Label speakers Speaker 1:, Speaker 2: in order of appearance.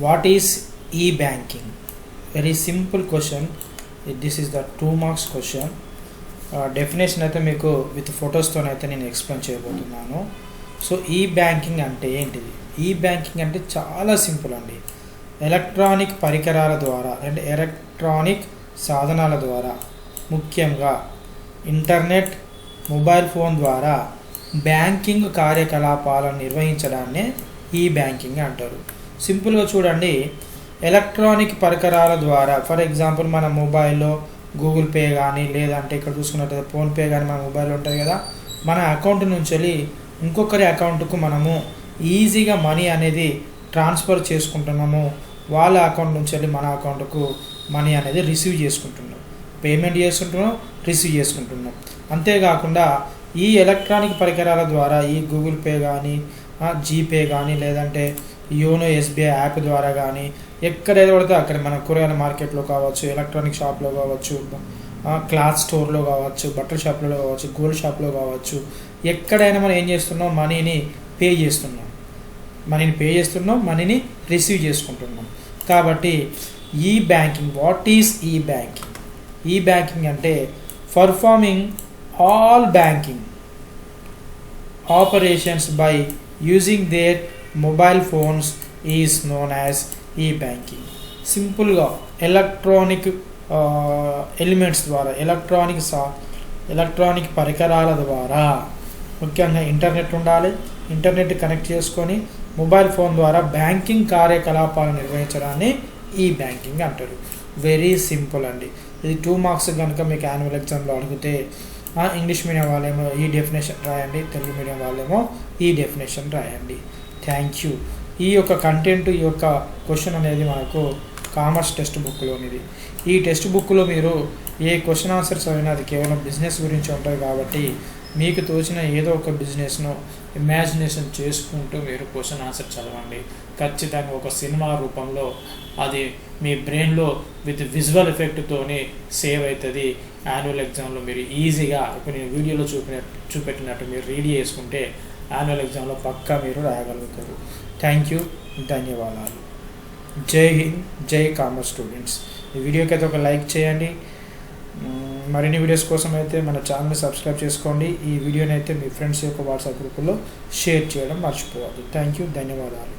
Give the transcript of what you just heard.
Speaker 1: What is e-banking? Very simple question. This is the 2 marks question. Definition అయితే మీకు with ఫొటోస్తో అయితే నేను explain చేయబోతున్నాను. సో ఈ బ్యాంకింగ్ అంటే ఏంటిది? ఈ బ్యాంకింగ్ అంటే చాలా సింపుల్ అండి. ఎలక్ట్రానిక్ పరికరాల ద్వారా అంటే ఎలక్ట్రానిక్ సాధనాల ద్వారా, ముఖ్యంగా ఇంటర్నెట్, మొబైల్ ఫోన్ ద్వారా బ్యాంకింగ్ కార్యకలాపాలను నిర్వహించడాన్నే ఈ బ్యాంకింగ్ అంటారు. సింపుల్గా చూడండి, ఎలక్ట్రానిక్ పరికరాల ద్వారా ఫర్ ఎగ్జాంపుల్ మన మొబైల్లో గూగుల్ పే కానీ, లేదంటే ఇక్కడ చూసుకున్నట్లయితే ఫోన్పే కానీ మన మొబైల్లో ఉంటుంది కదా, మన అకౌంట్ నుంచి వెళ్ళి ఇంకొకరి అకౌంట్కు మనము ఈజీగా మనీ అనేది ట్రాన్స్ఫర్ చేసుకుంటున్నాము. వాళ్ళ అకౌంట్ నుంచి వెళ్ళి మన అకౌంట్కు మనీ అనేది రిసీవ్ చేసుకుంటున్నాం, పేమెంట్ చేసుకుంటున్నాం, రిసీవ్ చేసుకుంటున్నాం. అంతేకాకుండా ఈ ఎలక్ట్రానిక్ పరికరాల ద్వారా ఈ గూగుల్ పే కానీ, జీపే కానీ, లేదంటే యోనో ఎస్బీఐ యాప్ ద్వారా కానీ ఎక్కడైతే పడితే అక్కడ మన కూరగాయల మార్కెట్లో కావచ్చు, ఎలక్ట్రానిక్ షాప్లో కావచ్చు, క్లాత్ స్టోర్లో కావచ్చు, బట్టల షాప్లో కావచ్చు, గోల్డ్ షాప్లో కావచ్చు, ఎక్కడైనా మనం ఏం చేస్తున్నాం, మనీని పే చేస్తున్నాం, మనీని రిసీవ్ చేసుకుంటున్నాం. కాబట్టి ఈ బ్యాంకింగ్, వాట్ ఈస్ ఈ బ్యాంకింగ్? ఈ బ్యాంకింగ్ అంటే performing all banking operations by using their mobile phones is known as ఈ బ్యాంకింగ్. సింపుల్గా ఎలక్ట్రానిక్ ఎలిమెంట్స్ ద్వారా, ఎలక్ట్రానిక్ పరికరాల ద్వారా, ముఖ్యంగా ఇంటర్నెట్ ఉండాలి, ఇంటర్నెట్ కనెక్ట్ చేసుకొని మొబైల్ ఫోన్ ద్వారా బ్యాంకింగ్ కార్యకలాపాలు నిర్వహించడాన్ని ఈ బ్యాంకింగ్ అంటారు. వెరీ సింపుల్ అండి. ఇది 2 మార్క్స్ కనుక మీకు యాన్యువల్ ఎగ్జామ్లో అడిగితే ఇంగ్లీష్ మీడియం వాళ్ళేమో ఈ డెఫినేషన్ రాయండి, తెలుగు మీడియం వాళ్ళేమో ఈ డెఫినేషన్ రాయండి. Thank you. ఈ యొక్క కంటెంట్, ఈ యొక్క క్వశ్చన్ అనేది మనకు కామర్స్ టెక్స్ట్ బుక్లోనిది. ఈ టెక్స్ట్ బుక్లో మీరు ఏ క్వశ్చన్ ఆన్సర్స్ అయినా అది కేవలం బిజినెస్ గురించి ఉంటుంది కాబట్టి మీకు తోచిన ఏదో ఒక బిజినెస్ను ఇమాజినేషన్ చేసుకుంటూ మీరు క్వశ్చన్ ఆన్సర్ చదవండి. ఖచ్చితంగా ఒక సినిమా రూపంలో అది మీ బ్రెయిన్లో విత్ విజువల్ ఎఫెక్ట్తోని సేవ్ అవుతుంది. యాన్యువల్ ఎగ్జామ్లో మీరు ఈజీగా ఇప్పుడు నేను వీడియోలో చూపెట్టినట్టు మీరు రెడీ చేసుకుంటే యాన్యువల్ ఎగ్జామ్లో పక్కా మీరు రాయగలుగుతారు. థ్యాంక్ యూ, ధన్యవాదాలు. జై హింద్, జై కామర్స్ స్టూడెంట్స్. ఈ వీడియోకి అయితే ఒక లైక్ చేయండి. మరిన్ని వీడియోస్ కోసం అయితే మన ఛానల్ని సబ్స్క్రైబ్ చేసుకోండి. ఈ వీడియోని అయితే మీ ఫ్రెండ్స్ యొక్క వాట్సాప్ గ్రూపులో షేర్ చేయడం మర్చిపోవద్దు. థ్యాంక్ యూ, ధన్యవాదాలు.